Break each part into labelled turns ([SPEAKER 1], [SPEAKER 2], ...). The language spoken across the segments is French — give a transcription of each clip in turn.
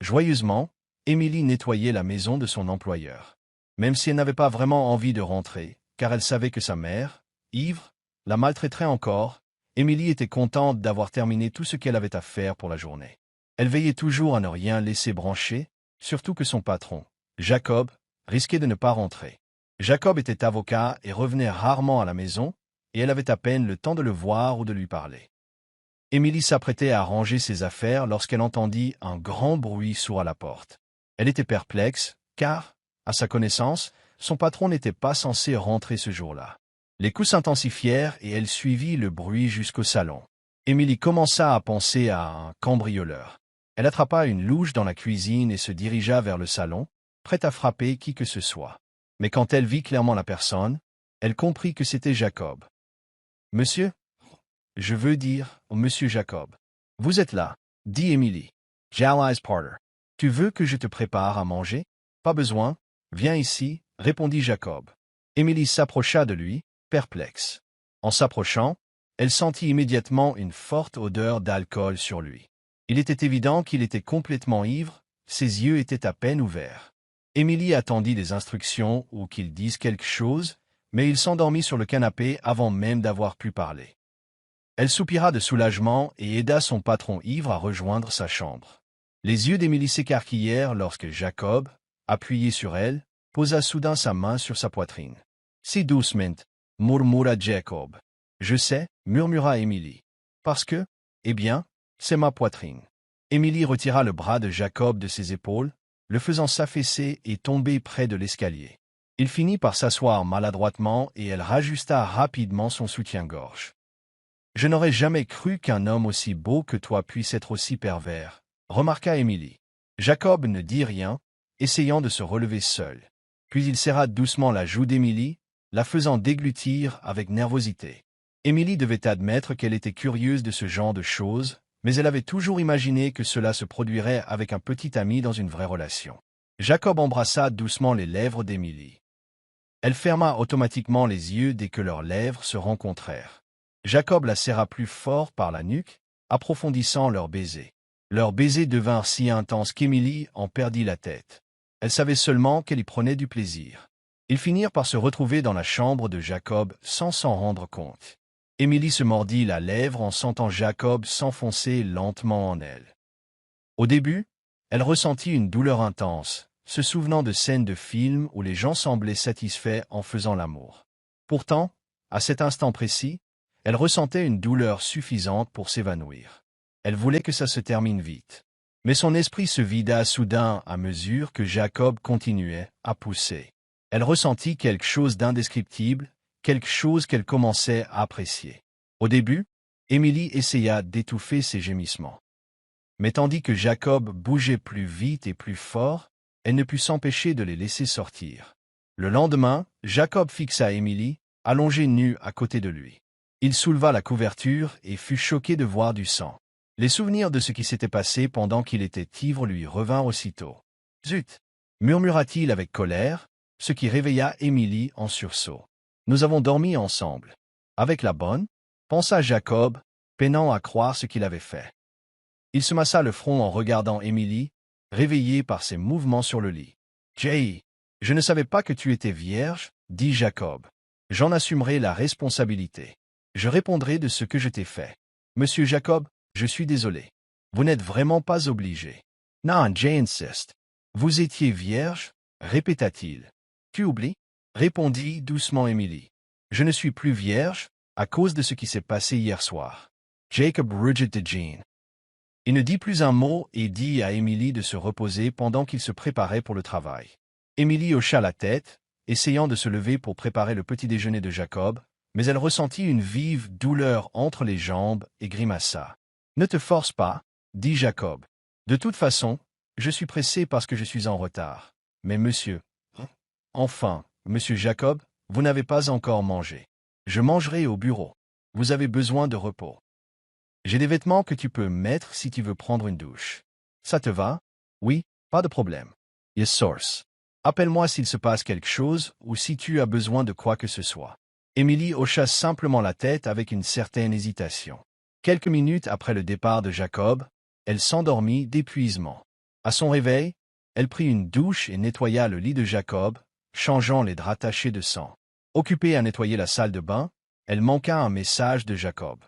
[SPEAKER 1] Joyeusement, Émilie nettoyait la maison de son employeur. Même si elle n'avait pas vraiment envie de rentrer, car elle savait que sa mère, ivre, la maltraiterait encore, Émilie était contente d'avoir terminé tout ce qu'elle avait à faire pour la journée. Elle veillait toujours à ne rien laisser brancher, surtout que son patron, Jacob, risquait de ne pas rentrer. Jacob était avocat et revenait rarement à la maison, et elle avait à peine le temps de le voir ou de lui parler. Émilie s'apprêtait à ranger ses affaires lorsqu'elle entendit un grand bruit sourd à la porte. Elle était perplexe, car, à sa connaissance, son patron n'était pas censé rentrer ce jour-là. Les coups s'intensifièrent et elle suivit le bruit jusqu'au salon. Émilie commença à penser à un cambrioleur. Elle attrapa une louche dans la cuisine et se dirigea vers le salon, prête à frapper qui que ce soit. Mais quand elle vit clairement la personne, elle comprit que c'était Jacob. « Monsieur, je veux dire, Monsieur Jacob. Vous êtes là, dit Émilie. Jalise Porter. Tu veux que je te prépare à manger? Pas besoin. Viens ici, répondit Jacob. Émilie s'approcha de lui, perplexe. En s'approchant, elle sentit immédiatement une forte odeur d'alcool sur lui. Il était évident qu'il était complètement ivre, ses yeux étaient à peine ouverts. Émilie attendit des instructions ou qu'il dise quelque chose, mais il s'endormit sur le canapé avant même d'avoir pu parler. Elle soupira de soulagement et aida son patron ivre à rejoindre sa chambre. Les yeux d'Émilie s'écarquillèrent lorsque Jacob, appuyé sur elle, posa soudain sa main sur sa poitrine. « Si doucement, murmura Jacob. « Je sais, murmura Émilie. « Parce que, eh bien, c'est ma poitrine. » Émilie retira le bras de Jacob de ses épaules, le faisant s'affaisser et tomber près de l'escalier. Il finit par s'asseoir maladroitement et elle rajusta rapidement son soutien-gorge. « Je n'aurais jamais cru qu'un homme aussi beau que toi puisse être aussi pervers, » remarqua Émilie. Jacob ne dit rien, essayant de se relever seul. Puis il serra doucement la joue d'Émilie, la faisant déglutir avec nervosité. Émilie devait admettre qu'elle était curieuse de ce genre de choses, mais elle avait toujours imaginé que cela se produirait avec un petit ami dans une vraie relation. Jacob embrassa doucement les lèvres d'Émilie. Elle ferma automatiquement les yeux dès que leurs lèvres se rencontrèrent. Jacob la serra plus fort par la nuque, approfondissant leur baiser. Leurs baisers devinrent si intenses qu'Émilie en perdit la tête. Elle savait seulement qu'elle y prenait du plaisir. Ils finirent par se retrouver dans la chambre de Jacob sans s'en rendre compte. Émilie se mordit la lèvre en sentant Jacob s'enfoncer lentement en elle. Au début, elle ressentit une douleur intense, se souvenant de scènes de films où les gens semblaient satisfaits en faisant l'amour. Pourtant, à cet instant précis, elle ressentait une douleur suffisante pour s'évanouir. Elle voulait que ça se termine vite. Mais son esprit se vida soudain à mesure que Jacob continuait à pousser. Elle ressentit quelque chose d'indescriptible, quelque chose qu'elle commençait à apprécier. Au début, Émilie essaya d'étouffer ses gémissements. Mais tandis que Jacob bougeait plus vite et plus fort, elle ne put s'empêcher de les laisser sortir. Le lendemain, Jacob fixa Émilie, allongée nue à côté de lui. Il souleva la couverture et fut choqué de voir du sang. Les souvenirs de ce qui s'était passé pendant qu'il était ivre lui revinrent aussitôt. « Zut !» murmura-t-il avec colère, ce qui réveilla Émilie en sursaut. « Nous avons dormi ensemble. »« Avec la bonne ?» pensa Jacob, peinant à croire ce qu'il avait fait. Il se massa le front en regardant Émilie, réveillée par ses mouvements sur le lit. « Jay, je ne savais pas que tu étais vierge, » dit Jacob. « J'en assumerai la responsabilité. Je répondrai de ce que je t'ai fait. Monsieur Jacob, je suis désolé. Vous n'êtes vraiment pas obligé. »« Non, Jay insiste. Vous étiez vierge ?» répéta-t-il. « Tu oublies ?» répondit doucement Émilie. « Je ne suis plus vierge, à cause de ce qui s'est passé hier soir. » Jacob rugit de Jean. Il ne dit plus un mot et dit à Émilie de se reposer pendant qu'il se préparait pour le travail. Émilie hocha la tête, essayant de se lever pour préparer le petit déjeuner de Jacob, mais elle ressentit une vive douleur entre les jambes et grimaça. « Ne te force pas, » dit Jacob. « De toute façon, je suis pressé parce que je suis en retard. Mais monsieur... » Enfin, monsieur Jacob, vous n'avez pas encore mangé. Je mangerai au bureau. Vous avez besoin de repos. J'ai des vêtements que tu peux mettre si tu veux prendre une douche. Ça te va? Oui, pas de problème. Yes, source. Appelle-moi s'il se passe quelque chose ou si tu as besoin de quoi que ce soit. Émilie hocha simplement la tête avec une certaine hésitation. Quelques minutes après le départ de Jacob, elle s'endormit d'épuisement. À son réveil, elle prit une douche et nettoya le lit de Jacob, changeant les draps tachés de sang. Occupée à nettoyer la salle de bain, elle manqua un message de Jacob.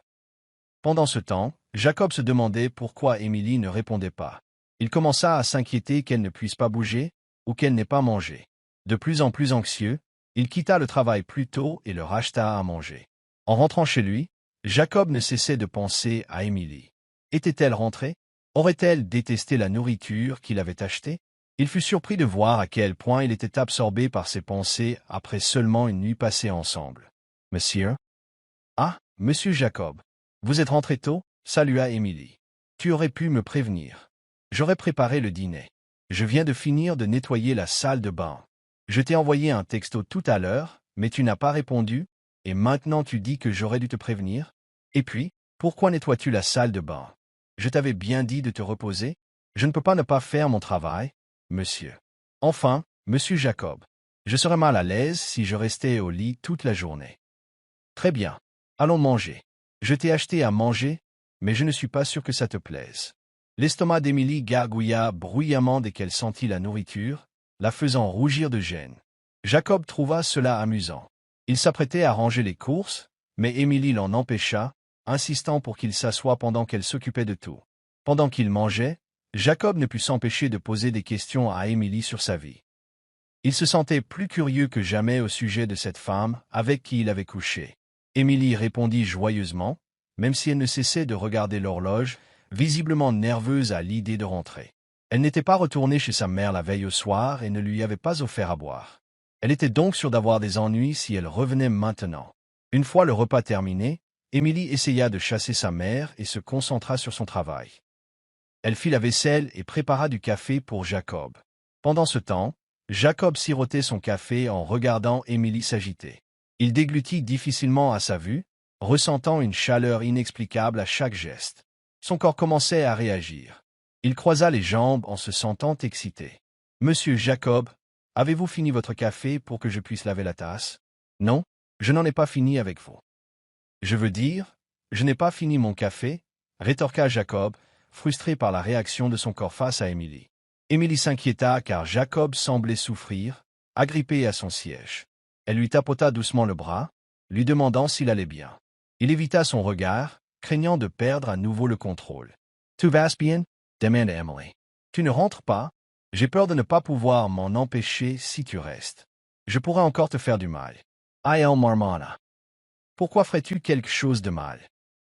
[SPEAKER 1] Pendant ce temps, Jacob se demandait pourquoi Émilie ne répondait pas. Il commença à s'inquiéter qu'elle ne puisse pas bouger ou qu'elle n'ait pas mangé. De plus en plus anxieux, il quitta le travail plus tôt et leur acheta à manger. En rentrant chez lui, Jacob ne cessait de penser à Émilie. Était-elle rentrée? Aurait-elle détesté la nourriture qu'il avait achetée? Il fut surpris de voir à quel point il était absorbé par ses pensées après seulement une nuit passée ensemble. « Monsieur? »« Ah, monsieur Jacob. Vous êtes rentré tôt ?» salua Émilie. « Tu aurais pu me prévenir. J'aurais préparé le dîner. Je viens de finir de nettoyer la salle de bain. Je t'ai envoyé un texto tout à l'heure, mais tu n'as pas répondu, et maintenant tu dis que j'aurais dû te prévenir? Et puis, pourquoi nettoies-tu la salle de bain? Je t'avais bien dit de te reposer. Je ne peux pas ne pas faire mon travail, monsieur. Enfin, monsieur Jacob, je serais mal à l'aise si je restais au lit toute la journée. Très bien. Allons manger. Je t'ai acheté à manger, mais je ne suis pas sûr que ça te plaise. L'estomac d'Émilie gargouilla bruyamment dès qu'elle sentit la nourriture, la faisant rougir de gêne. Jacob trouva cela amusant. Il s'apprêtait à ranger les courses, mais Émilie l'en empêcha, insistant pour qu'il s'assoie pendant qu'elle s'occupait de tout. Pendant qu'il mangeait, Jacob ne put s'empêcher de poser des questions à Émilie sur sa vie. Il se sentait plus curieux que jamais au sujet de cette femme avec qui il avait couché. Émilie répondit joyeusement, même si elle ne cessait de regarder l'horloge, visiblement nerveuse à l'idée de rentrer. Elle n'était pas retournée chez sa mère la veille au soir et ne lui avait pas offert à boire. Elle était donc sûre d'avoir des ennuis si elle revenait maintenant. Une fois le repas terminé, Émilie essaya de chasser sa mère et se concentra sur son travail. Elle fit la vaisselle et prépara du café pour Jacob. Pendant ce temps, Jacob sirotait son café en regardant Émilie s'agiter. Il déglutit difficilement à sa vue, ressentant une chaleur inexplicable à chaque geste. Son corps commençait à réagir. Il croisa les jambes en se sentant excité. « Monsieur Jacob, avez-vous fini votre café pour que je puisse laver la tasse? »« Non, je n'en ai pas fini avec vous. »« Je veux dire, je n'ai pas fini mon café, » rétorqua Jacob, frustré par la réaction de son corps face à Émilie. Émilie s'inquiéta car Jacob semblait souffrir, agrippé à son siège. Elle lui tapota doucement le bras, lui demandant s'il allait bien. Il évita son regard, craignant de perdre à nouveau le contrôle. « Tout va bien? » demanda Emily. « Tu ne rentres pas? J'ai peur de ne pas pouvoir m'en empêcher si tu restes. Je pourrais encore te faire du mal. »« Aïe, marmonna. Pourquoi ferais-tu quelque chose de mal?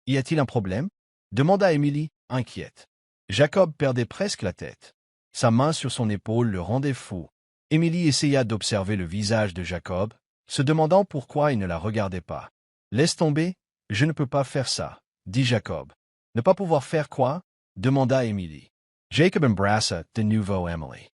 [SPEAKER 1] Y a-t-il un problème? » demanda Émilie, inquiète. Jacob perdait presque la tête. Sa main sur son épaule le rendait fou. Émilie essaya d'observer le visage de Jacob, se demandant pourquoi il ne la regardait pas. « Laisse tomber, je ne peux pas faire ça, » dit Jacob. « Ne pas pouvoir faire quoi? » demanda Émilie. Jacob embrassa de nouveau Emily.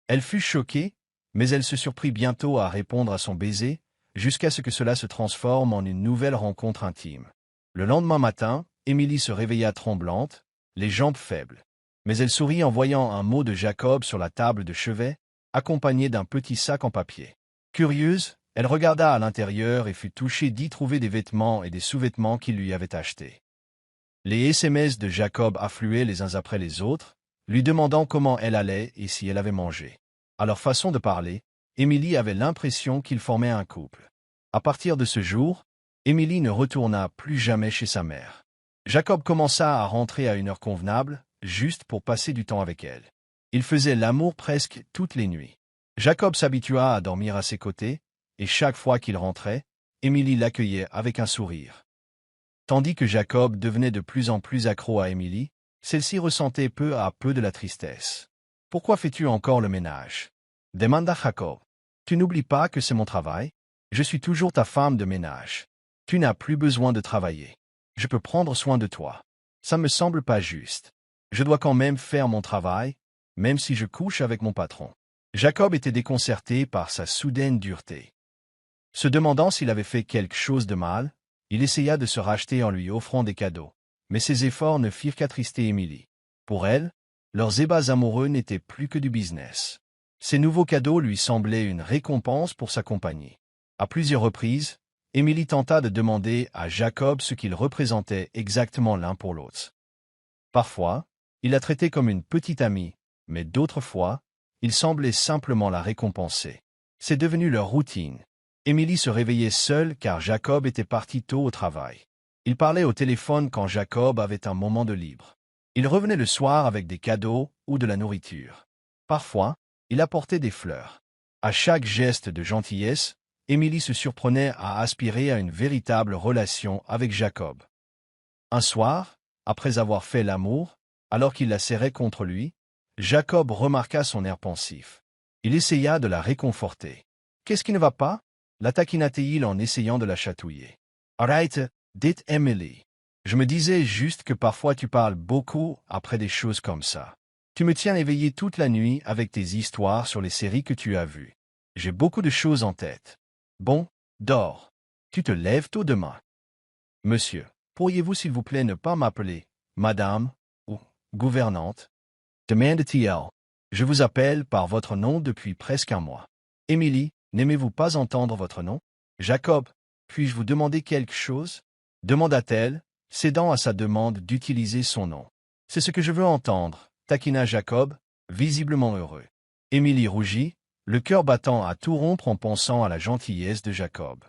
[SPEAKER 1] Elle fut choquée, mais elle se surprit bientôt à répondre à son baiser, jusqu'à ce que cela se transforme en une nouvelle rencontre intime. Le lendemain matin, Émilie se réveilla tremblante, les jambes faibles. Mais elle sourit en voyant un mot de Jacob sur la table de chevet, accompagné d'un petit sac en papier. Curieuse, elle regarda à l'intérieur et fut touchée d'y trouver des vêtements et des sous-vêtements qu'il lui avait achetés. Les SMS de Jacob affluaient les uns après les autres, lui demandant comment elle allait et si elle avait mangé. À leur façon de parler, Émilie avait l'impression qu'ils formaient un couple. À partir de ce jour, Émilie ne retourna plus jamais chez sa mère. Jacob commença à rentrer à une heure convenable, juste pour passer du temps avec elle. Il faisait l'amour presque toutes les nuits. Jacob s'habitua à dormir à ses côtés, et chaque fois qu'il rentrait, Émilie l'accueillait avec un sourire. Tandis que Jacob devenait de plus en plus accro à Émilie, celle-ci ressentait peu à peu de la tristesse. « Pourquoi fais-tu encore le ménage? » demanda Jacob. « Tu n'oublies pas que c'est mon travail? Je suis toujours ta femme de ménage. Tu n'as plus besoin de travailler. Je peux prendre soin de toi. Ça me semble pas juste. Je dois quand même faire mon travail, même si je couche avec mon patron. » Jacob était déconcerté par sa soudaine dureté. Se demandant s'il avait fait quelque chose de mal, il essaya de se racheter en lui offrant des cadeaux. Mais ses efforts ne firent qu'attrister Émilie. Pour elle, leurs ébats amoureux n'étaient plus que du business. Ces nouveaux cadeaux lui semblaient une récompense pour sa compagnie. À plusieurs reprises, Émilie tenta de demander à Jacob ce qu'ils représentaient exactement l'un pour l'autre. Parfois, il la traitait comme une petite amie, mais d'autres fois, il semblait simplement la récompenser. C'est devenu leur routine. Émilie se réveillait seule car Jacob était parti tôt au travail. Il parlait au téléphone quand Jacob avait un moment de libre. Il revenait le soir avec des cadeaux ou de la nourriture. Parfois, il apportait des fleurs. À chaque geste de gentillesse, Émilie se surprenait à aspirer à une véritable relation avec Jacob. Un soir, après avoir fait l'amour, alors qu'il la serrait contre lui, Jacob remarqua son air pensif. Il essaya de la réconforter. « Qu'est-ce qui ne va pas ?» la taquina-t-il en essayant de la chatouiller. « Arrête, dit Emily. Je me disais juste que parfois tu parles beaucoup après des choses comme ça. Tu me tiens éveillé toute la nuit avec tes histoires sur les séries que tu as vues. J'ai beaucoup de choses en tête. Bon, dors. Tu te lèves tôt demain. Monsieur, pourriez-vous s'il vous plaît ne pas m'appeler madame ou gouvernante? Demande-t-il. Je vous appelle par votre nom depuis presque un mois. Émilie, n'aimez-vous pas entendre votre nom? Jacob, puis-je vous demander quelque chose? Demanda-t-elle, cédant à sa demande d'utiliser son nom. C'est ce que je veux entendre, taquina Jacob, visiblement heureux. Émilie rougit, le cœur battant à tout rompre en pensant à la gentillesse de Jacob.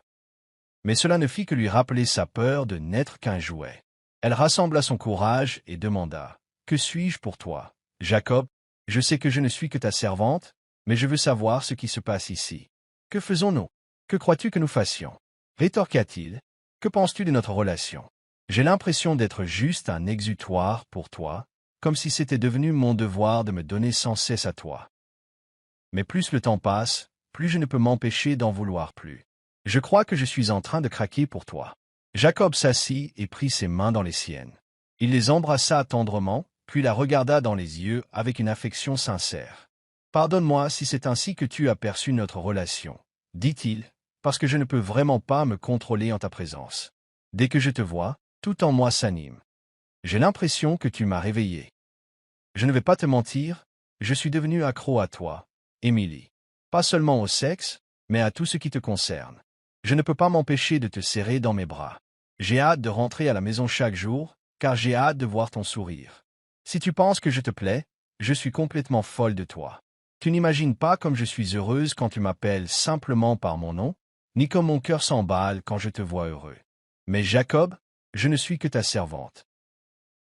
[SPEAKER 1] Mais cela ne fit que lui rappeler sa peur de n'être qu'un jouet. Elle rassembla son courage et demanda, « Que suis-je pour toi, Jacob? Je sais que je ne suis que ta servante, mais je veux savoir ce qui se passe ici. Que faisons-nous? Que crois-tu que nous fassions? » Rétorqua-t-il. « Que penses-tu de notre relation? J'ai l'impression d'être juste un exutoire pour toi, comme si c'était devenu mon devoir de me donner sans cesse à toi. Mais plus le temps passe, plus je ne peux m'empêcher d'en vouloir plus. Je crois que je suis en train de craquer pour toi. » Jacob s'assit et prit ses mains dans les siennes. Il les embrassa tendrement, puis la regarda dans les yeux avec une affection sincère. « Pardonne-moi si c'est ainsi que tu as perçu notre relation, » dit-il, « parce que je ne peux vraiment pas me contrôler en ta présence. Dès que je te vois, tout en moi s'anime. J'ai l'impression que tu m'as réveillé. Je ne vais pas te mentir, je suis devenu accro à toi, Émilie. Pas seulement au sexe, mais à tout ce qui te concerne. Je ne peux pas m'empêcher de te serrer dans mes bras. J'ai hâte de rentrer à la maison chaque jour, car j'ai hâte de voir ton sourire. Si tu penses que je te plais, je suis complètement folle de toi. Tu n'imagines pas comme je suis heureuse quand tu m'appelles simplement par mon nom, ni comme mon cœur s'emballe quand je te vois heureux. Mais Jacob, je ne suis que ta servante.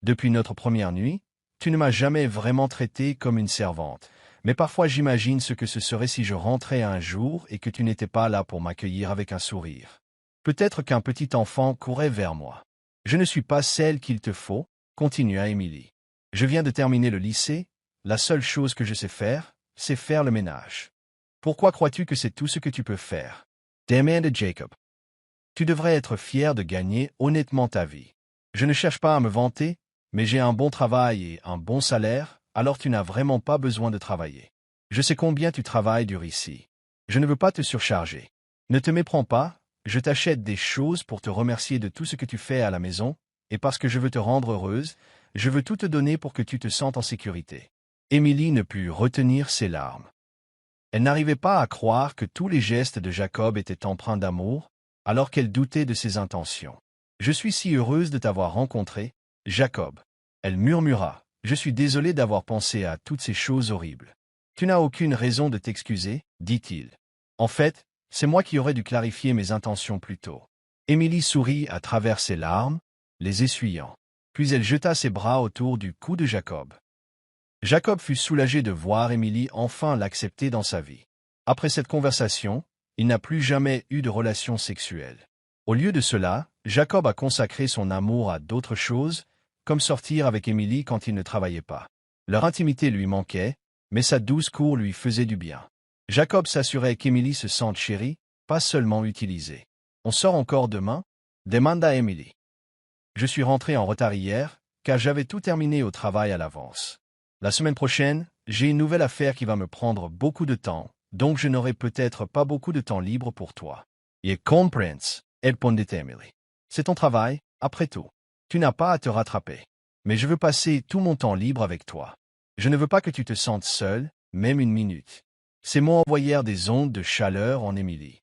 [SPEAKER 1] Depuis notre première nuit, tu ne m'as jamais vraiment traité comme une servante, mais parfois j'imagine ce que ce serait si je rentrais un jour et que tu n'étais pas là pour m'accueillir avec un sourire. Peut-être qu'un petit enfant courait vers moi. Je ne suis pas celle qu'il te faut, continua Émilie. Je viens de terminer le lycée, la seule chose que je sais faire, c'est faire le ménage. Pourquoi crois-tu que c'est tout ce que tu peux faire? Demanda Jacob. Tu devrais être fier de gagner honnêtement ta vie. Je ne cherche pas à me vanter, mais j'ai un bon travail et un bon salaire, alors tu n'as vraiment pas besoin de travailler. Je sais combien tu travailles dur ici. Je ne veux pas te surcharger. Ne te méprends pas, je t'achète des choses pour te remercier de tout ce que tu fais à la maison, et parce que je veux te rendre heureuse, je veux tout te donner pour que tu te sentes en sécurité. Émilie ne put retenir ses larmes. Elle n'arrivait pas à croire que tous les gestes de Jacob étaient empreints d'amour, alors qu'elle doutait de ses intentions. « Je suis si heureuse de t'avoir rencontré, Jacob. » Elle murmura. « Je suis désolée d'avoir pensé à toutes ces choses horribles. »« Tu n'as aucune raison de t'excuser, » dit-il. « En fait, c'est moi qui aurais dû clarifier mes intentions plus tôt. » Émilie sourit à travers ses larmes, les essuyant. Puis elle jeta ses bras autour du cou de Jacob. Jacob fut soulagé de voir Émilie enfin l'accepter dans sa vie. Après cette conversation, il n'a plus jamais eu de relation sexuelle. Au lieu de cela, Jacob a consacré son amour à d'autres choses, comme sortir avec Émilie quand il ne travaillait pas. Leur intimité lui manquait, mais sa douce cour lui faisait du bien. Jacob s'assurait qu'Émilie se sente chérie, pas seulement utilisée. « On sort encore demain ?» demanda Émilie. « Je suis rentré en retard hier, car j'avais tout terminé au travail à l'avance. La semaine prochaine, j'ai une nouvelle affaire qui va me prendre beaucoup de temps, donc je n'aurai peut-être pas beaucoup de temps libre pour toi. »« Je comprends, » répondit Emily. « C'est ton travail, après tout. Tu n'as pas à te rattraper. Mais je veux passer tout mon temps libre avec toi. Je ne veux pas que tu te sentes seule, même une minute. » Ces mots envoyèrent des ondes de chaleur en Émilie.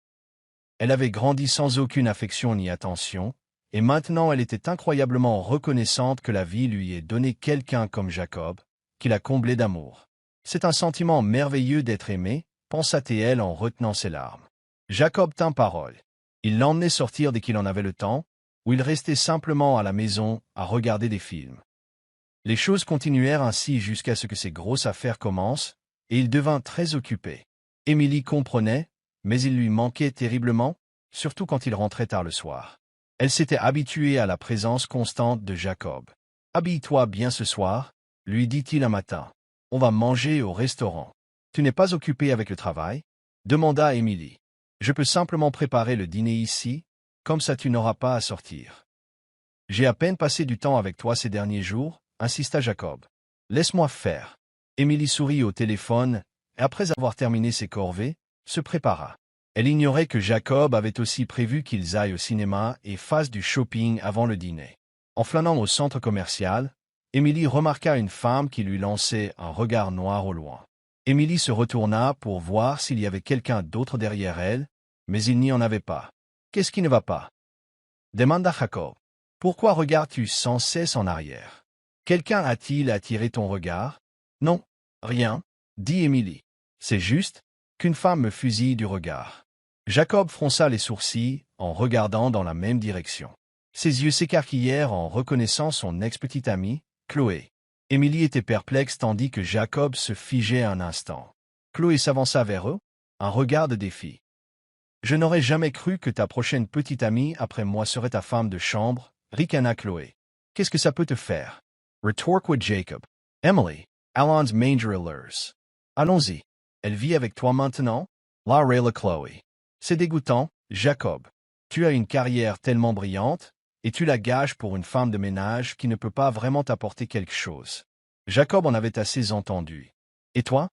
[SPEAKER 1] Elle avait grandi sans aucune affection ni attention, et maintenant elle était incroyablement reconnaissante que la vie lui ait donné quelqu'un comme Jacob, qui la comblait d'amour. C'est un sentiment merveilleux d'être aimé, pensa-t-elle en retenant ses larmes. Jacob tint parole. Il l'emmenait sortir dès qu'il en avait le temps, ou il restait simplement à la maison à regarder des films. Les choses continuèrent ainsi jusqu'à ce que ces grosses affaires commencent, et il devint très occupé. Émilie comprenait, mais il lui manquait terriblement, surtout quand il rentrait tard le soir. Elle s'était habituée à la présence constante de Jacob. « Habille-toi bien ce soir », lui dit-il un matin. « On va manger au restaurant. »« Tu n'es pas occupé avec le travail ?» demanda Émilie. « Je peux simplement préparer le dîner ici, comme ça tu n'auras pas à sortir. »« J'ai à peine passé du temps avec toi ces derniers jours, » insista Jacob. « Laisse-moi faire. » Émilie sourit au téléphone, et après avoir terminé ses corvées, se prépara. Elle ignorait que Jacob avait aussi prévu qu'ils aillent au cinéma et fassent du shopping avant le dîner. En flânant au centre commercial, Émilie remarqua une femme qui lui lançait un regard noir au loin. Émilie se retourna pour voir s'il y avait quelqu'un d'autre derrière elle, mais il n'y en avait pas. « Qu'est-ce qui ne va pas ?» demanda Jacob. « Pourquoi regardes-tu sans cesse en arrière? Quelqu'un a-t-il attiré ton regard? »« Non, rien, » dit Émilie. « C'est juste qu'une femme me fusille du regard. » Jacob fronça les sourcils en regardant dans la même direction. Ses yeux s'écarquillèrent en reconnaissant son ex-petite amie, Chloé. Émilie était perplexe tandis que Jacob se figeait un instant. Chloé s'avança vers eux, un regard de défi. « Je n'aurais jamais cru que ta prochaine petite amie après moi serait ta femme de chambre, » ricana Chloé. « Qu'est-ce que ça peut te faire? » Retorqua Jacob. « Emily, allons manger. Allons-y. Elle vit avec toi maintenant? » La râla Chloé. « C'est dégoûtant, Jacob. Tu as une carrière tellement brillante, et tu la gages pour une femme de ménage qui ne peut pas vraiment t'apporter quelque chose. » Jacob en avait assez entendu. « Et toi?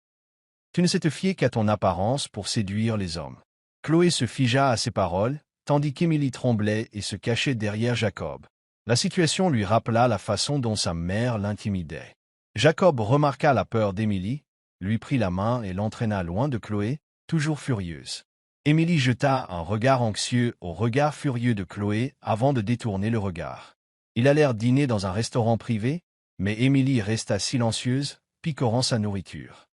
[SPEAKER 1] Tu ne sais te fier qu'à ton apparence pour séduire les hommes. » Chloé se figea à ces paroles, tandis qu'Émilie tremblait et se cachait derrière Jacob. La situation lui rappela la façon dont sa mère l'intimidait. Jacob remarqua la peur d'Émilie, lui prit la main et l'entraîna loin de Chloé, toujours furieuse. Émilie jeta un regard anxieux au regard furieux de Chloé avant de détourner le regard. Ils allèrent dîner dans un restaurant privé, mais Émilie resta silencieuse, picorant sa nourriture.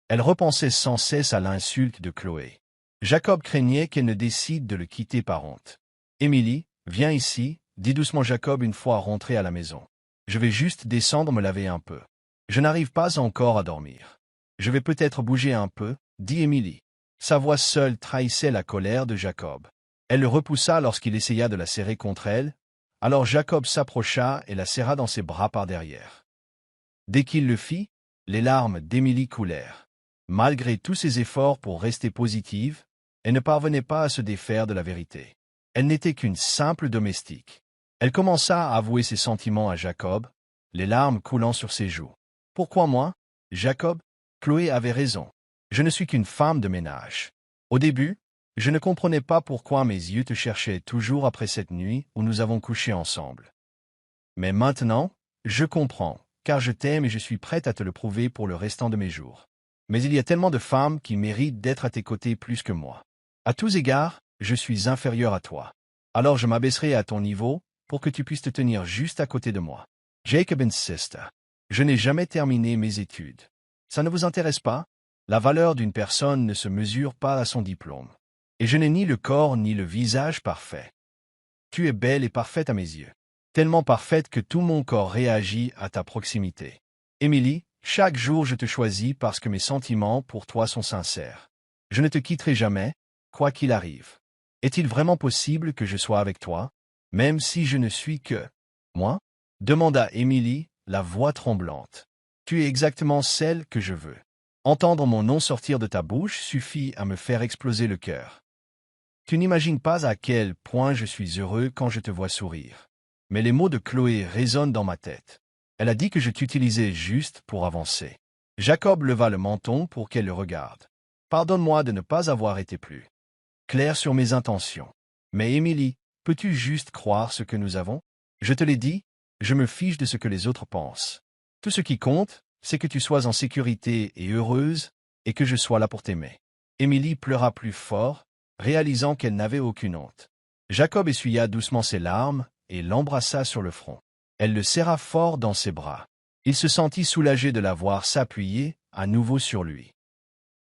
[SPEAKER 1] Elle repensait sans cesse à l'insulte de Chloé. Jacob craignait qu'elle ne décide de le quitter par honte. « Émilie, viens ici, » dit doucement Jacob une fois rentré à la maison. « Je vais juste descendre me laver un peu. Je n'arrive pas encore à dormir. »« Je vais peut-être bouger un peu, » dit Émilie. Sa voix seule trahissait la colère de Jacob. Elle le repoussa lorsqu'il essaya de la serrer contre elle, alors Jacob s'approcha et la serra dans ses bras par derrière. Dès qu'il le fit, les larmes d'Émilie coulèrent. Malgré tous ses efforts pour rester positive, elle ne parvenait pas à se défaire de la vérité. Elle n'était qu'une simple domestique. Elle commença à avouer ses sentiments à Jacob, les larmes coulant sur ses joues. « Pourquoi moi, Jacob? » Chloé avait raison. « Je ne suis qu'une femme de ménage. Au début, je ne comprenais pas pourquoi mes yeux te cherchaient toujours après cette nuit où nous avons couché ensemble. Mais maintenant, je comprends, car je t'aime et je suis prête à te le prouver pour le restant de mes jours. Mais il y a tellement de femmes qui méritent d'être à tes côtés plus que moi. À tous égards, je suis inférieur à toi. Alors je m'abaisserai à ton niveau pour que tu puisses te tenir juste à côté de moi. » Jacob insista. « Je n'ai jamais terminé mes études. Ça ne vous intéresse pas? La valeur d'une personne ne se mesure pas à son diplôme. Et je n'ai ni le corps ni le visage parfait. Tu es belle et parfaite à mes yeux. Tellement parfaite que tout mon corps réagit à ta proximité. Émilie, chaque jour je te choisis parce que mes sentiments pour toi sont sincères. Je ne te quitterai jamais, quoi qu'il arrive. Est-il vraiment possible que je sois avec toi, même si je ne suis que moi? » demanda Émilie, la voix tremblante. « Tu es exactement celle que je veux. Entendre mon nom sortir de ta bouche suffit à me faire exploser le cœur. Tu n'imagines pas à quel point je suis heureux quand je te vois sourire. » Mais les mots de Chloé résonnent dans ma tête. Elle a dit que je t'utilisais juste pour avancer. Jacob leva le menton pour qu'elle le regarde. « Pardonne-moi de ne pas avoir été plus clair sur mes intentions. Mais Émilie, peux-tu juste croire ce que nous avons? Je te l'ai dit, je me fiche de ce que les autres pensent. Tout ce qui compte, c'est que tu sois en sécurité et heureuse, et que je sois là pour t'aimer. » Émilie pleura plus fort, réalisant qu'elle n'avait aucune honte. Jacob essuya doucement ses larmes et l'embrassa sur le front. Elle le serra fort dans ses bras. Il se sentit soulagé de la voir s'appuyer à nouveau sur lui.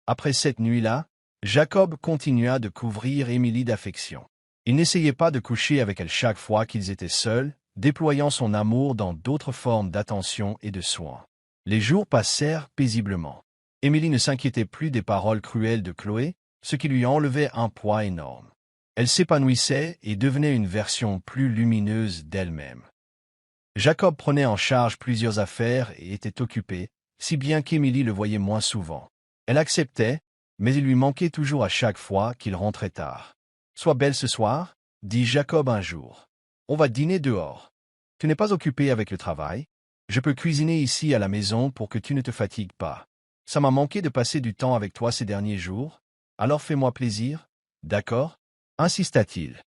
[SPEAKER 1] Après cette nuit-là, Jacob continua de couvrir Émilie d'affection. Il n'essayait pas de coucher avec elle chaque fois qu'ils étaient seuls, déployant son amour dans d'autres formes d'attention et de soins. Les jours passèrent paisiblement. Émilie ne s'inquiétait plus des paroles cruelles de Chloé, ce qui lui enlevait un poids énorme. Elle s'épanouissait et devenait une version plus lumineuse d'elle-même. Jacob prenait en charge plusieurs affaires et était occupé, si bien qu'Émilie le voyait moins souvent. Elle acceptait, mais il lui manquait toujours à chaque fois qu'il rentrait tard. « Sois belle ce soir » dit Jacob un jour. « On va dîner dehors. Tu n'es pas occupé avec le travail. Je peux cuisiner ici à la maison pour que tu ne te fatigues pas. Ça m'a manqué de passer du temps avec toi ces derniers jours, alors fais-moi plaisir, d'accord » insista-t-il.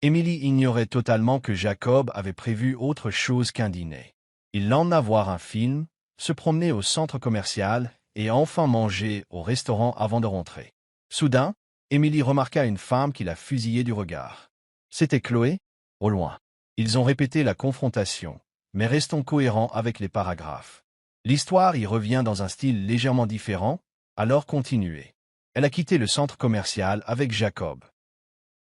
[SPEAKER 1] Émilie ignorait totalement que Jacob avait prévu autre chose qu'un dîner. Il l'emmena voir un film, se promener au centre commercial et enfin manger au restaurant avant de rentrer. Soudain, Émilie remarqua une femme qui la fusillait du regard. C'était Chloé, au loin. Ils ont répété la confrontation, mais restons cohérents avec les paragraphes. L'histoire y revient dans un style légèrement différent, alors continuez. Elle a quitté le centre commercial avec Jacob.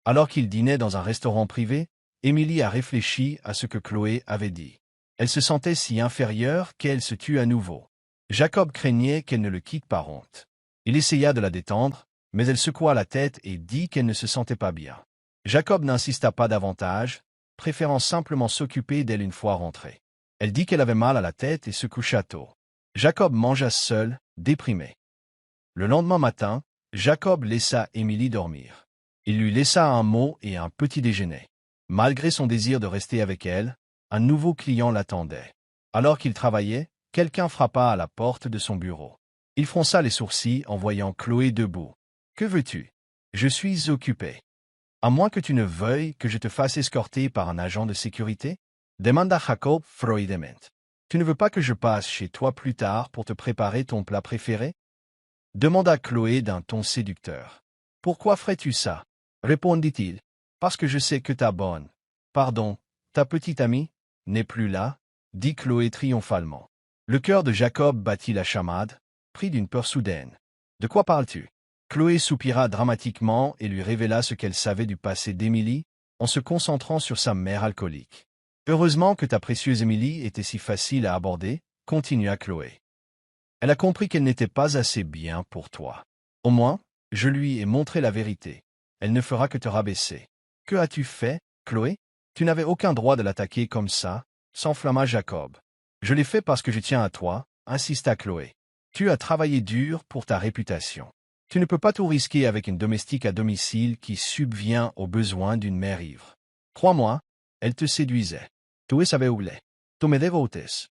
[SPEAKER 1] Alors qu'ils dînaient dans un restaurant privé, Émilie a réfléchi à ce que Chloé avait dit. Elle se sentait si inférieure qu'elle se tue à nouveau. Jacob craignait qu'elle ne le quitte par honte. Il essaya de la détendre, mais elle secoua la tête et dit qu'elle ne se sentait pas bien. Jacob n'insista pas davantage, préférant simplement s'occuper d'elle une fois rentrée. Elle dit qu'elle avait mal à la tête et se coucha tôt. Jacob mangea seul, déprimé. Le lendemain matin, Jacob laissa Émilie dormir. Il lui laissa un mot et un petit déjeuner. Malgré son désir de rester avec elle, un nouveau client l'attendait. Alors qu'il travaillait, quelqu'un frappa à la porte de son bureau. Il fronça les sourcils en voyant Chloé debout. « Que veux-tu ? Je suis occupé. À moins que tu ne veuilles que je te fasse escorter par un agent de sécurité » demanda Jacob froidement. « Tu ne veux pas que je passe chez toi plus tard pour te préparer ton plat préféré » demanda Chloé d'un ton séducteur. « Pourquoi ferais-tu ça » répondit-il. « Parce que je sais que ta bonne, pardon, ta petite amie, n'est plus là, » dit Chloé triomphalement. Le cœur de Jacob battit la chamade, pris d'une peur soudaine. « De quoi parles-tu » Chloé soupira dramatiquement et lui révéla ce qu'elle savait du passé d'Émilie, en se concentrant sur sa mère alcoolique. « Heureusement que ta précieuse Émilie était si facile à aborder, » continua Chloé. « Elle a compris qu'elle n'était pas assez bien pour toi. Au moins, je lui ai montré la vérité. Elle ne fera que te rabaisser. »« Que as-tu fait, Chloé ? Tu n'avais aucun droit de l'attaquer comme ça, » s'enflamma Jacob. « Je l'ai fait parce que je tiens à toi, » insista Chloé. « Tu as travaillé dur pour ta réputation. Tu ne peux pas tout risquer avec une domestique à domicile qui subvient aux besoins d'une mère ivre. Crois-moi, elle te séduisait. Tu savais où l'est. Tu me dévotes. »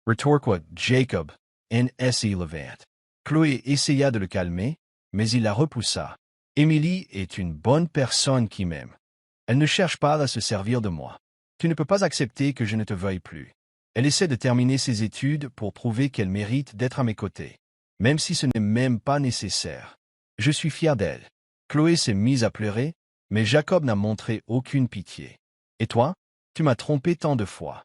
[SPEAKER 1] Retorqua Jacob, N.S.I. Levant. Chloé essaya de le calmer, mais il la repoussa. « Émilie est une bonne personne qui m'aime. Elle ne cherche pas à se servir de moi. Tu ne peux pas accepter que je ne te veuille plus. Elle essaie de terminer ses études pour prouver qu'elle mérite d'être à mes côtés, même si ce n'est même pas nécessaire. Je suis fier d'elle. » Chloé s'est mise à pleurer, mais Jacob n'a montré aucune pitié. « Et toi, tu m'as trompé tant de fois.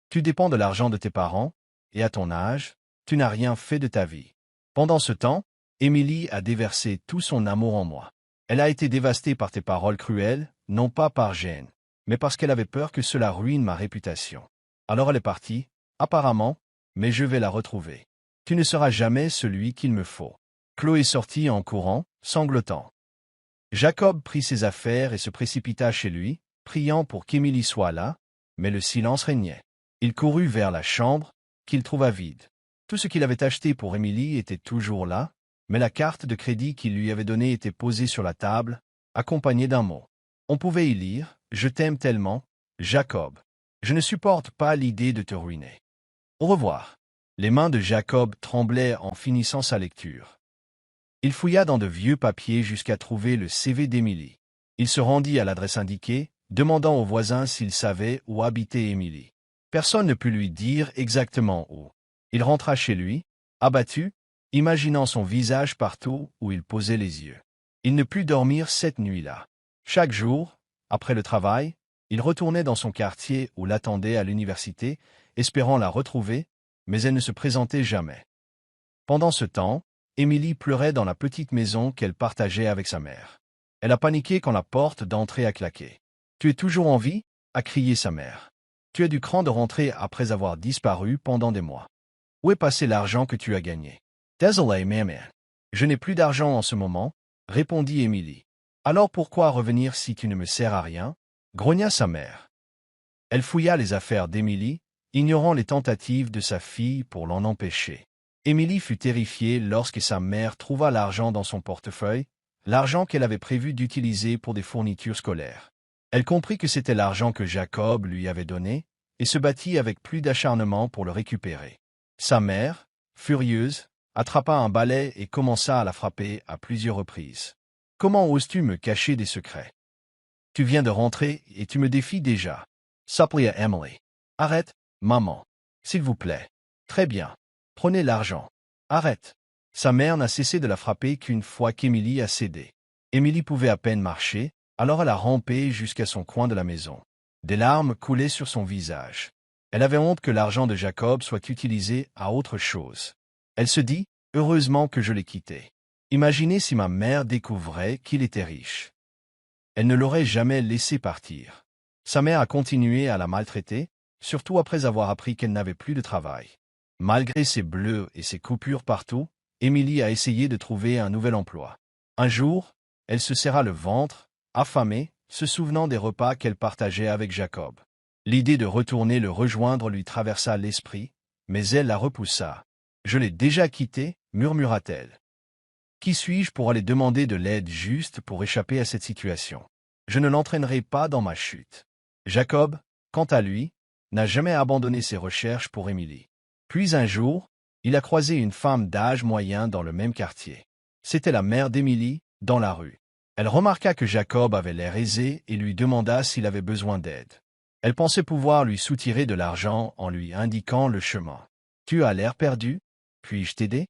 [SPEAKER 1] Tu dépends de l'argent de tes parents, et à ton âge, tu n'as rien fait de ta vie. Pendant ce temps, Émilie a déversé tout son amour en moi. Elle a été dévastée par tes paroles cruelles, non pas par gêne, mais parce qu'elle avait peur que cela ruine ma réputation. Alors elle est partie, apparemment, mais je vais la retrouver. Tu ne seras jamais celui qu'il me faut. » Chloé sortit en courant, sanglotant. Jacob prit ses affaires et se précipita chez lui, priant pour qu'Émilie soit là, mais le silence régnait. Il courut vers la chambre, qu'il trouva vide. Tout ce qu'il avait acheté pour Émilie était toujours là, mais la carte de crédit qu'il lui avait donnée était posée sur la table, accompagnée d'un mot. On pouvait y lire « Je t'aime tellement, Jacob. Je ne supporte pas l'idée de te ruiner. Au revoir. » Les mains de Jacob tremblaient en finissant sa lecture. Il fouilla dans de vieux papiers jusqu'à trouver le CV d'Émilie. Il se rendit à l'adresse indiquée, demandant aux voisins s'ils savaient où habitait Émilie. Personne ne put lui dire exactement où. Il rentra chez lui, abattu, imaginant son visage partout où il posait les yeux. Il ne put dormir cette nuit-là. Chaque jour, après le travail, il retournait dans son quartier où l'attendait à l'université, espérant la retrouver, mais elle ne se présentait jamais. Pendant ce temps, Émilie pleurait dans la petite maison qu'elle partageait avec sa mère. Elle a paniqué quand la porte d'entrée a claqué. « Tu es toujours en vie ?» a crié sa mère. « Tu as du cran de rentrer après avoir disparu pendant des mois. Où est passé l'argent que tu as gagné ?»« Désolé, maman. Je n'ai plus d'argent en ce moment, » répondit Émilie. « Alors pourquoi revenir si tu ne me sers à rien ?» grogna sa mère. Elle fouilla les affaires d'Émilie, ignorant les tentatives de sa fille pour l'en empêcher. Émilie fut terrifiée lorsque sa mère trouva l'argent dans son portefeuille, l'argent qu'elle avait prévu d'utiliser pour des fournitures scolaires. Elle comprit que c'était l'argent que Jacob lui avait donné, et se battit avec plus d'acharnement pour le récupérer. Sa mère, furieuse, attrapa un balai et commença à la frapper à plusieurs reprises. « Comment oses-tu me cacher des secrets? Tu viens de rentrer et tu me défies déjà. » supplia Emily. « Arrête, maman. S'il vous plaît. Très bien. Prenez l'argent. Arrête. » Sa mère n'a cessé de la frapper qu'une fois qu'Émilie a cédé. Émilie pouvait à peine marcher, alors elle a rampé jusqu'à son coin de la maison. Des larmes coulaient sur son visage. Elle avait honte que l'argent de Jacob soit utilisé à autre chose. Elle se dit, « Heureusement que je l'ai quitté. Imaginez si ma mère découvrait qu'il était riche. » Elle ne l'aurait jamais laissé partir. Sa mère a continué à la maltraiter, surtout après avoir appris qu'elle n'avait plus de travail. Malgré ses bleus et ses coupures partout, Émilie a essayé de trouver un nouvel emploi. Un jour, elle se serra le ventre, affamée, se souvenant des repas qu'elle partageait avec Jacob. L'idée de retourner le rejoindre lui traversa l'esprit, mais elle la repoussa. « Je l'ai déjà quitté, » murmura-t-elle. « Qui suis-je pour aller demander de l'aide juste pour échapper à cette situation? Je ne l'entraînerai pas dans ma chute. » Jacob, quant à lui, n'a jamais abandonné ses recherches pour Émilie. Puis un jour, il a croisé une femme d'âge moyen dans le même quartier. C'était la mère d'Émilie, dans la rue. Elle remarqua que Jacob avait l'air aisé et lui demanda s'il avait besoin d'aide. Elle pensait pouvoir lui soutirer de l'argent en lui indiquant le chemin. « Tu as l'air perdu? Puis-je t'aider ?»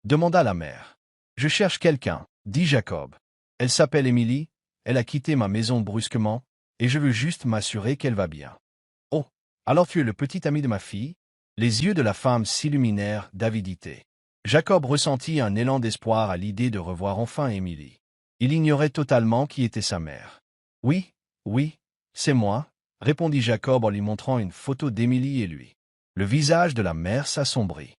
[SPEAKER 1] demanda la mère. « Je cherche quelqu'un, » dit Jacob. « Elle s'appelle Émilie, elle a quitté ma maison brusquement, et je veux juste m'assurer qu'elle va bien. »« Oh, alors tu es le petit ami de ma fille ?» Les yeux de la femme s'illuminèrent d'avidité. Jacob ressentit un élan d'espoir à l'idée de revoir enfin Émilie. Il ignorait totalement qui était sa mère. « Oui, oui, c'est moi, » répondit Jacob en lui montrant une photo d'Émilie et lui. Le visage de la mère s'assombrit.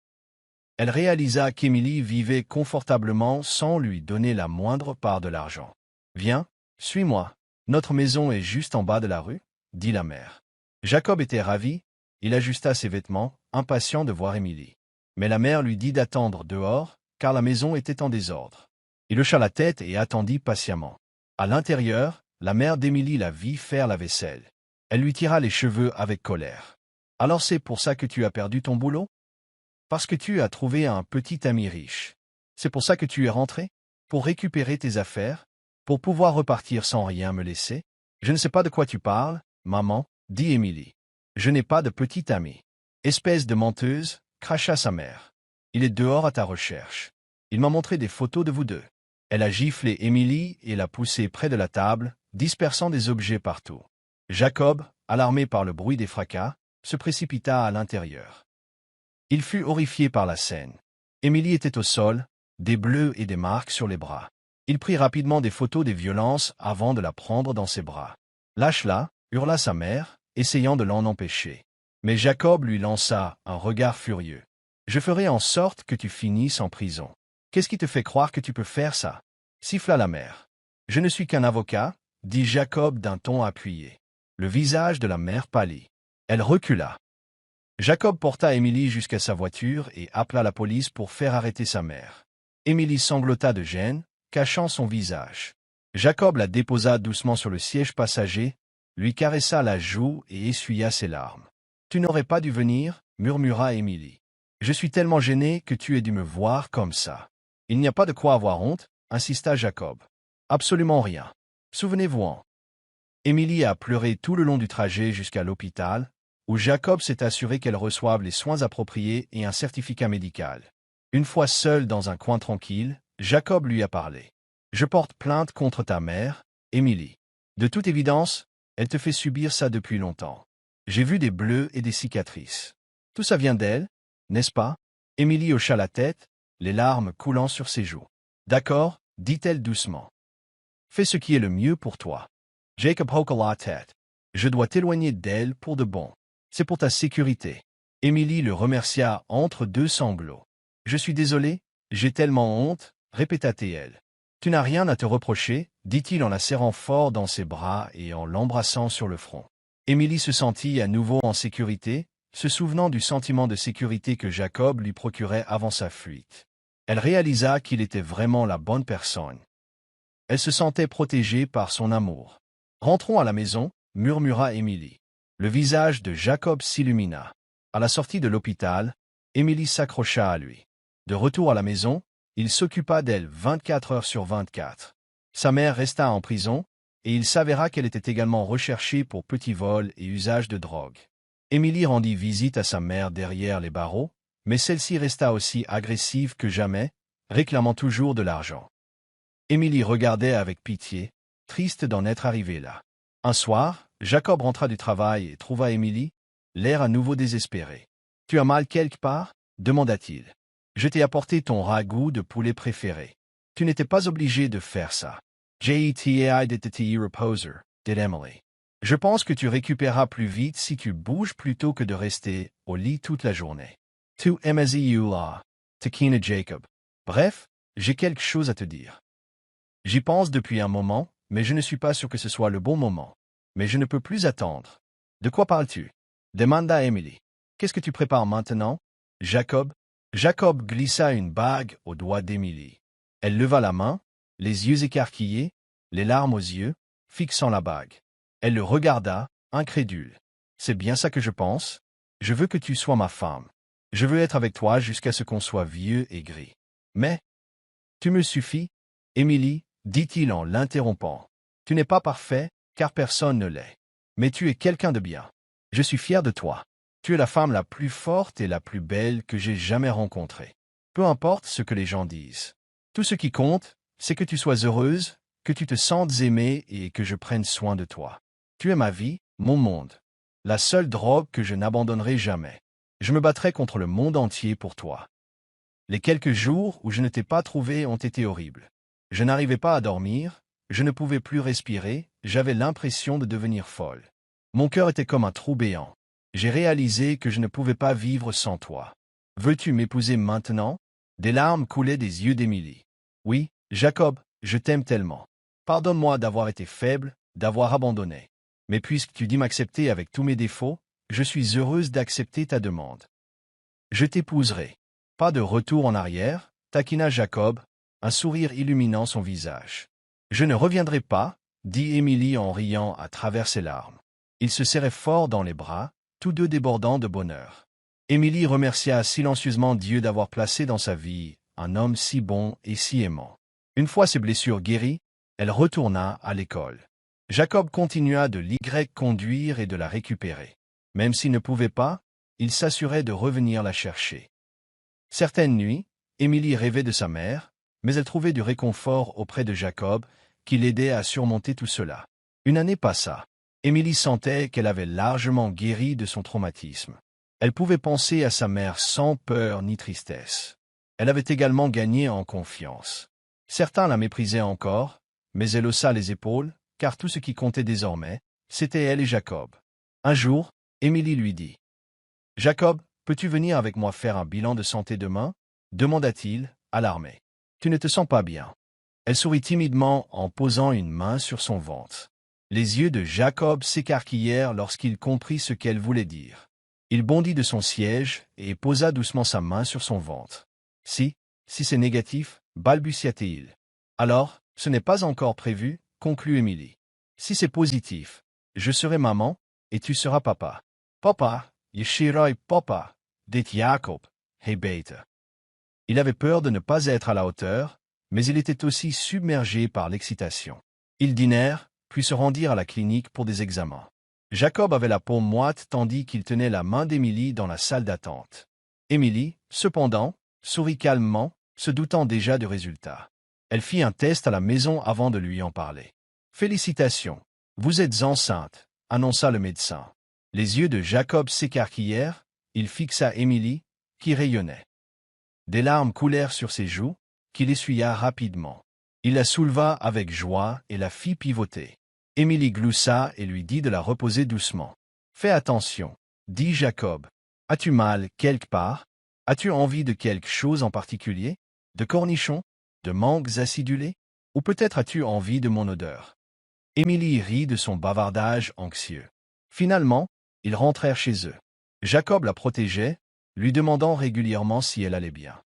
[SPEAKER 1] Elle réalisa qu'Émilie vivait confortablement sans lui donner la moindre part de l'argent. « Viens, suis-moi. Notre maison est juste en bas de la rue, » dit la mère. Jacob était ravi, il ajusta ses vêtements, impatient de voir Émilie. Mais la mère lui dit d'attendre dehors, car la maison était en désordre. Il hocha la tête et attendit patiemment. À l'intérieur, la mère d'Émilie la vit faire la vaisselle. Elle lui tira les cheveux avec colère. « Alors c'est pour ça que tu as perdu ton boulot? Parce que tu as trouvé un petit ami riche. C'est pour ça que tu es rentré? Pour récupérer tes affaires? Pour pouvoir repartir sans rien me laisser? Je ne sais pas de quoi tu parles, maman, » dit Émilie. « Je n'ai pas de petit ami. » Espèce de menteuse, cracha sa mère. Il est dehors à ta recherche. Il m'a montré des photos de vous deux. Elle a giflé Émilie et l'a poussée près de la table, dispersant des objets partout. Jacob, alarmé par le bruit des fracas, se précipita à l'intérieur. Il fut horrifié par la scène. Émilie était au sol, des bleus et des marques sur les bras. Il prit rapidement des photos des violences avant de la prendre dans ses bras. « Lâche-la » hurla sa mère, essayant de l'en empêcher. Mais Jacob lui lança un regard furieux. « Je ferai en sorte que tu finisses en prison. Qu'est-ce qui te fait croire que tu peux faire ça ?» siffla la mère. « Je ne suis qu'un avocat, » dit Jacob d'un ton appuyé. Le visage de la mère pâlit. Elle recula. Jacob porta Émilie jusqu'à sa voiture et appela la police pour faire arrêter sa mère. Émilie sanglota de gêne, cachant son visage. Jacob la déposa doucement sur le siège passager, lui caressa la joue et essuya ses larmes. « Tu n'aurais pas dû venir, » murmura Émilie. « Je suis tellement gêné que tu aies dû me voir comme ça. »« Il n'y a pas de quoi avoir honte, » insista Jacob. « Absolument rien. Souvenez-vous-en. » Émilie a pleuré tout le long du trajet jusqu'à l'hôpital, où Jacob s'est assuré qu'elle reçoive les soins appropriés et un certificat médical. Une fois seule dans un coin tranquille, Jacob lui a parlé. « Je porte plainte contre ta mère, Émilie. De toute évidence, elle te fait subir ça depuis longtemps. J'ai vu des bleus et des cicatrices. Tout ça vient d'elle, n'est-ce pas ?» Émilie hocha la tête, les larmes coulant sur ses joues. D'accord, dit-elle doucement. Fais ce qui est le mieux pour toi. Jacob hocha la tête. Je dois t'éloigner d'elle pour de bon. C'est pour ta sécurité. Émilie le remercia entre deux sanglots. Je suis désolé, j'ai tellement honte, répéta-t-elle. Tu n'as rien à te reprocher, dit-il en la serrant fort dans ses bras et en l'embrassant sur le front. Émilie se sentit à nouveau en sécurité, se souvenant du sentiment de sécurité que Jacob lui procurait avant sa fuite. Elle réalisa qu'il était vraiment la bonne personne. Elle se sentait protégée par son amour. Rentrons à la maison, murmura Émilie. Le visage de Jacob s'illumina. À la sortie de l'hôpital, Émilie s'accrocha à lui. De retour à la maison, il s'occupa d'elle 24 heures sur 24. Sa mère resta en prison, et il s'avéra qu'elle était également recherchée pour petits vols et usage de drogue. Émilie rendit visite à sa mère derrière les barreaux, mais celle-ci resta aussi agressive que jamais, réclamant toujours de l'argent. Émilie regardait avec pitié, triste d'en être arrivée là. Un soir, Jacob rentra du travail et trouva Émilie, l'air à nouveau désespéré. « Tu as mal quelque part ?» demanda-t-il. « Je t'ai apporté ton ragoût de poulet préféré. Tu n'étais pas obligé de faire ça. J'étais reposer, dit Emily. Je pense que tu récupéreras plus vite si tu bouges plutôt que de rester au lit toute la journée. Tu aimes là, taquina Jacob. Bref, j'ai quelque chose à te dire. J'y pense depuis un moment, mais je ne suis pas sûr que ce soit le bon moment. Mais je ne peux plus attendre. De quoi parles-tu? Demanda Emily. Qu'est-ce que tu prépares maintenant, Jacob? Jacob glissa une bague au doigt d'Emily. Elle leva la main, les yeux écarquillés, les larmes aux yeux, fixant la bague. Elle le regarda, incrédule. C'est bien ça que je pense. Je veux que tu sois ma femme. Je veux être avec toi jusqu'à ce qu'on soit vieux et gris. Mais, tu me suffis, Émilie, dit-il en l'interrompant. Tu n'es pas parfait, car personne ne l'est. Mais tu es quelqu'un de bien. Je suis fier de toi. Tu es la femme la plus forte et la plus belle que j'ai jamais rencontrée. Peu importe ce que les gens disent. Tout ce qui compte, c'est que tu sois heureuse, que tu te sentes aimée et que je prenne soin de toi. Tu es ma vie, mon monde. La seule drogue que je n'abandonnerai jamais. Je me battrai contre le monde entier pour toi. Les quelques jours où je ne t'ai pas trouvé ont été horribles. Je n'arrivais pas à dormir, je ne pouvais plus respirer, j'avais l'impression de devenir folle. Mon cœur était comme un trou béant. J'ai réalisé que je ne pouvais pas vivre sans toi. Veux-tu m'épouser maintenant? Des larmes coulaient des yeux d'Émilie. Oui, Jacob, je t'aime tellement. Pardonne-moi d'avoir été faible, d'avoir abandonné. Mais puisque tu dis m'accepter avec tous mes défauts, je suis heureuse d'accepter ta demande. Je t'épouserai. Pas de retour en arrière, taquina Jacob, un sourire illuminant son visage. Je ne reviendrai pas, dit Émilie en riant à travers ses larmes. Ils se serraient fort dans les bras, tous deux débordants de bonheur. Émilie remercia silencieusement Dieu d'avoir placé dans sa vie un homme si bon et si aimant. Une fois ses blessures guéries, elle retourna à l'école. Jacob continua de l'y conduire et de la récupérer. Même s'il ne pouvait pas, il s'assurait de revenir la chercher. Certaines nuits, Émilie rêvait de sa mère, mais elle trouvait du réconfort auprès de Jacob, qui l'aidait à surmonter tout cela. Une année passa. Émilie sentait qu'elle avait largement guéri de son traumatisme. Elle pouvait penser à sa mère sans peur ni tristesse. Elle avait également gagné en confiance. Certains la méprisaient encore, mais elle haussa les épaules, car tout ce qui comptait désormais, c'était elle et Jacob. Un jour, Émilie lui dit. « Jacob, peux-tu venir avec moi faire un bilan de santé demain ?» demanda-t-il, alarmé. « Tu ne te sens pas bien. » Elle sourit timidement en posant une main sur son ventre. Les yeux de Jacob s'écarquillèrent lorsqu'il comprit ce qu'elle voulait dire. Il bondit de son siège et posa doucement sa main sur son ventre. « Si c'est négatif, balbutia-t-il. Alors, ce n'est pas encore prévu, conclut Émilie. Si c'est positif, je serai maman et tu seras papa. Papa, je serai papa, dit Jacob, hey bête. Il avait peur de ne pas être à la hauteur, mais il était aussi submergé par l'excitation. Ils dînèrent, puis se rendirent à la clinique pour des examens. Jacob avait la peau moite tandis qu'il tenait la main d'Émilie dans la salle d'attente. Émilie, cependant, sourit calmement, se doutant déjà du résultat. Elle fit un test à la maison avant de lui en parler. « Félicitations, vous êtes enceinte », annonça le médecin. Les yeux de Jacob s'écarquillèrent, il fixa Émilie, qui rayonnait. Des larmes coulèrent sur ses joues, qu'il essuya rapidement. Il la souleva avec joie et la fit pivoter. Émilie gloussa et lui dit de la reposer doucement. « Fais attention, » dit Jacob. « As-tu mal quelque part? As-tu envie de quelque chose en particulier? De cornichons? De mangues acidulées? Ou peut-être as-tu envie de mon odeur? » Émilie rit de son bavardage anxieux. Finalement, ils rentrèrent chez eux. Jacob la protégeait, lui demandant régulièrement si elle allait bien.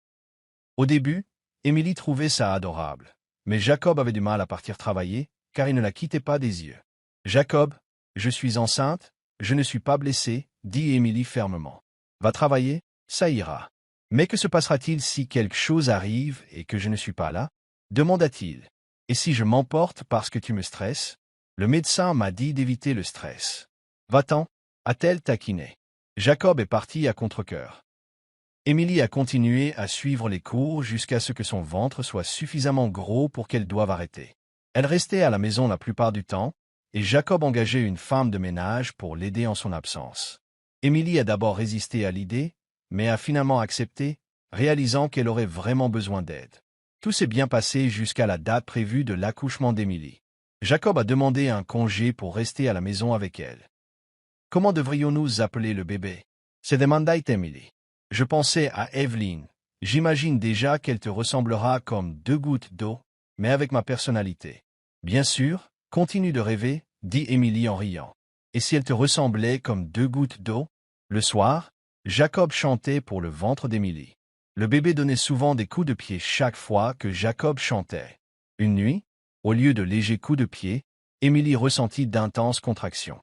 [SPEAKER 1] Au début, Émilie trouvait ça adorable, mais Jacob avait du mal à partir travailler, car il ne la quittait pas des yeux. « Jacob, je suis enceinte, je ne suis pas blessée, » dit Émilie fermement. « Va travailler, ça ira. Mais que se passera-t-il si quelque chose arrive et que je ne suis pas là ?» demanda-t-il. « Et si je m'emporte parce que tu me stresses? Le médecin m'a dit d'éviter le stress. Va-t'en, a-t-elle taquiné. Jacob est parti à contre-cœur. Émilie a continué à suivre les cours jusqu'à ce que son ventre soit suffisamment gros pour qu'elle doive arrêter. Elle restait à la maison la plupart du temps, et Jacob engageait une femme de ménage pour l'aider en son absence. Émilie a d'abord résisté à l'idée, mais a finalement accepté, réalisant qu'elle aurait vraiment besoin d'aide. Tout s'est bien passé jusqu'à la date prévue de l'accouchement d'Émilie. Jacob a demandé un congé pour rester à la maison avec elle. « Comment devrions-nous appeler le bébé » se demandait Émilie. « Je pensais à Evelyne. J'imagine déjà qu'elle te ressemblera comme 2 gouttes d'eau, mais avec ma personnalité. » « Bien sûr, continue de rêver, » dit Émilie en riant. « Et si elle te ressemblait comme 2 gouttes d'eau ?» Le soir, Jacob chantait pour le ventre d'Émilie. Le bébé donnait souvent des coups de pied chaque fois que Jacob chantait. Une nuit, au lieu de légers coups de pied, Émilie ressentit d'intenses contractions.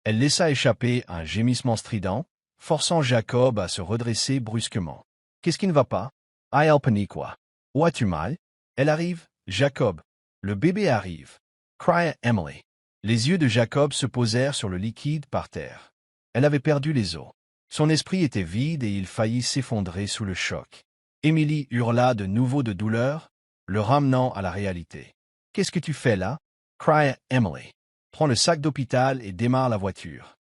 [SPEAKER 1] Elle laissa échapper un gémissement strident, forçant Jacob à se redresser brusquement. « Qu'est-ce qui ne va pas? Ah, quoi? Où as-tu mal? Elle arrive, Jacob. Le bébé arrive. » cria Emily. Les yeux de Jacob se posèrent sur le liquide par terre. Elle avait perdu les os. Son esprit était vide et il faillit s'effondrer sous le choc. Émilie hurla de nouveau de douleur, le ramenant à la réalité. « Qu'est-ce que tu fais là? » cria Emily. « Prends le sac d'hôpital et démarre la voiture. »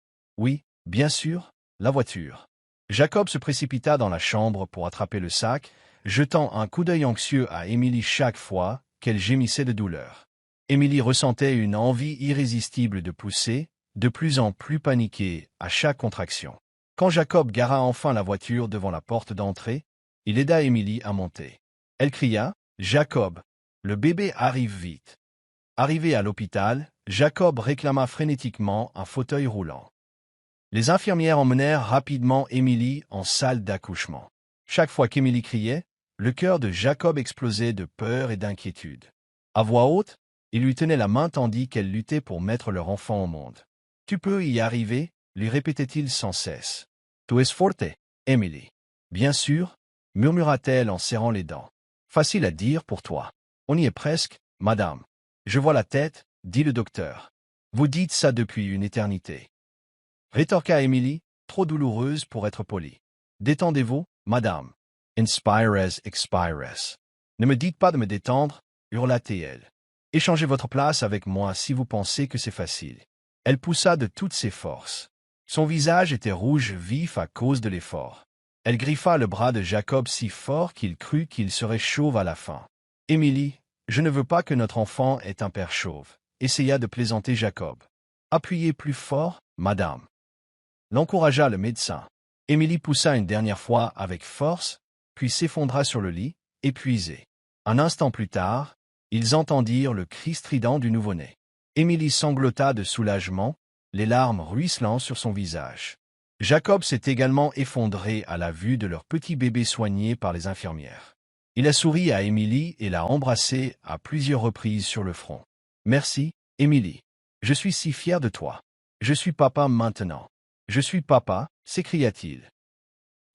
[SPEAKER 1] « Oui, bien sûr, la voiture. » Jacob se précipita dans la chambre pour attraper le sac, jetant un coup d'œil anxieux à Émilie chaque fois qu'elle gémissait de douleur. Émilie ressentait une envie irrésistible de pousser, de plus en plus paniquée à chaque contraction. Quand Jacob gara enfin la voiture devant la porte d'entrée, il aida Émilie à monter. Elle cria « Jacob, le bébé arrive vite. » Arrivé à l'hôpital, Jacob réclama frénétiquement un fauteuil roulant. Les infirmières emmenèrent rapidement Émilie en salle d'accouchement. Chaque fois qu'Émilie criait, le cœur de Jacob explosait de peur et d'inquiétude. À voix haute, il lui tenait la main tandis qu'elle luttait pour mettre leur enfant au monde. « Tu peux y arriver » lui répétait-il sans cesse. « Tu es forte, Émilie. »« Bien sûr, » murmura-t-elle en serrant les dents. « Facile à dire pour toi. On y est presque, madame. »« Je vois la tête, » dit le docteur. « Vous dites ça depuis une éternité. » Rétorqua Émilie, trop douloureuse pour être polie. « Détendez-vous, madame. Inspires expires. »« Ne me dites pas de me détendre, » hurla-t-elle. « Échangez votre place avec moi si vous pensez que c'est facile. » Elle poussa de toutes ses forces. Son visage était rouge vif à cause de l'effort. Elle griffa le bras de Jacob si fort qu'il crut qu'il serait chauve à la fin. « Émilie, je ne veux pas que notre enfant ait un père chauve, » essaya de plaisanter Jacob. « Appuyez plus fort, madame. » L'encouragea le médecin. Émilie poussa une dernière fois avec force, puis s'effondra sur le lit, épuisée. Un instant plus tard, ils entendirent le cri strident du nouveau-né. Émilie sanglota de soulagement, les larmes ruisselant sur son visage. Jacob s'est également effondré à la vue de leur petit bébé soigné par les infirmières. Il a souri à Émilie et l'a embrassée à plusieurs reprises sur le front. « Merci, Émilie. Je suis si fier de toi. Je suis papa maintenant. Je suis papa, » s'écria-t-il.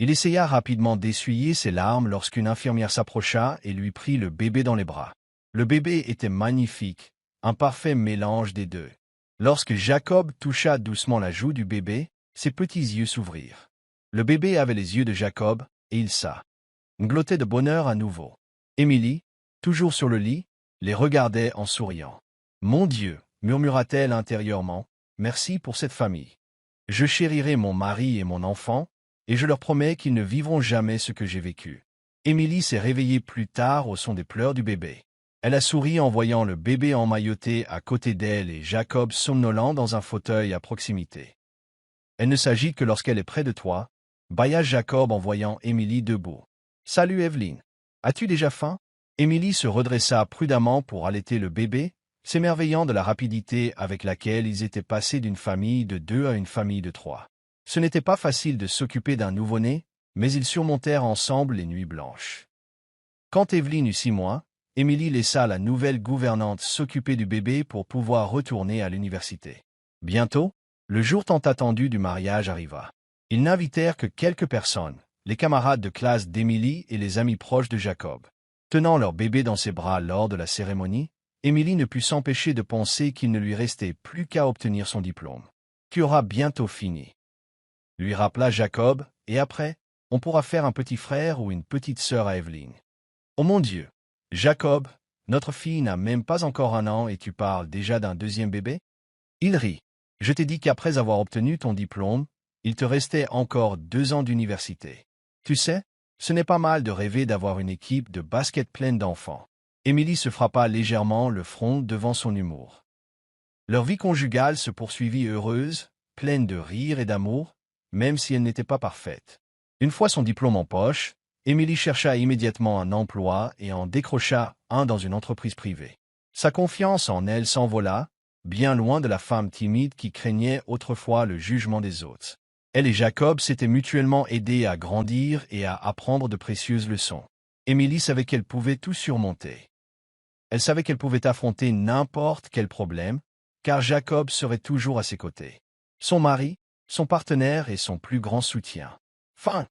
[SPEAKER 1] Il essaya rapidement d'essuyer ses larmes lorsqu'une infirmière s'approcha et lui prit le bébé dans les bras. Le bébé était magnifique, un parfait mélange des deux. Lorsque Jacob toucha doucement la joue du bébé, ses petits yeux s'ouvrirent. Le bébé avait les yeux de Jacob, et il glottait de bonheur à nouveau. Émilie, toujours sur le lit, les regardait en souriant. « Mon Dieu, » murmura-t-elle intérieurement, « merci pour cette famille. Je chérirai mon mari et mon enfant, et je leur promets qu'ils ne vivront jamais ce que j'ai vécu. Émilie s'est réveillée plus tard au son des pleurs du bébé. Elle a souri en voyant le bébé emmailloté à côté d'elle et Jacob somnolent dans un fauteuil à proximité. Elle ne s'agit que lorsqu'elle est près de toi, bâilla Jacob en voyant Émilie debout. « Salut Evelyne. As-tu déjà faim ?» Émilie se redressa prudemment pour allaiter le bébé, s'émerveillant de la rapidité avec laquelle ils étaient passés d'une famille de 2 à une famille de 3. Ce n'était pas facile de s'occuper d'un nouveau-né, mais ils surmontèrent ensemble les nuits blanches. Quand Evelyne eut 6 mois, Émilie laissa la nouvelle gouvernante s'occuper du bébé pour pouvoir retourner à l'université. Bientôt, le jour tant attendu du mariage arriva. Ils n'invitèrent que quelques personnes, les camarades de classe d'Émilie et les amis proches de Jacob. Tenant leur bébé dans ses bras lors de la cérémonie, Émilie ne put s'empêcher de penser qu'il ne lui restait plus qu'à obtenir son diplôme. « Tu auras bientôt fini. » lui rappela Jacob, et après, on pourra faire un petit frère ou une petite sœur à Evelyne. « Oh mon Dieu! Jacob, notre fille n'a même pas encore 1 an et tu parles déjà d'un 2e bébé ?» Il rit. « Je t'ai dit qu'après avoir obtenu ton diplôme, il te restait encore 2 ans d'université. Tu sais, ce n'est pas mal de rêver d'avoir une équipe de basket pleine d'enfants. » Émilie se frappa légèrement le front devant son humour. Leur vie conjugale se poursuivit heureuse, pleine de rire et d'amour, même si elle n'était pas parfaite. Une fois son diplôme en poche, Émilie chercha immédiatement un emploi et en décrocha un dans une entreprise privée. Sa confiance en elle s'envola, bien loin de la femme timide qui craignait autrefois le jugement des autres. Elle et Jacob s'étaient mutuellement aidés à grandir et à apprendre de précieuses leçons. Émilie savait qu'elle pouvait tout surmonter. Elle savait qu'elle pouvait affronter n'importe quel problème, car Jacob serait toujours à ses côtés. Son mari, son partenaire et son plus grand soutien. Fin.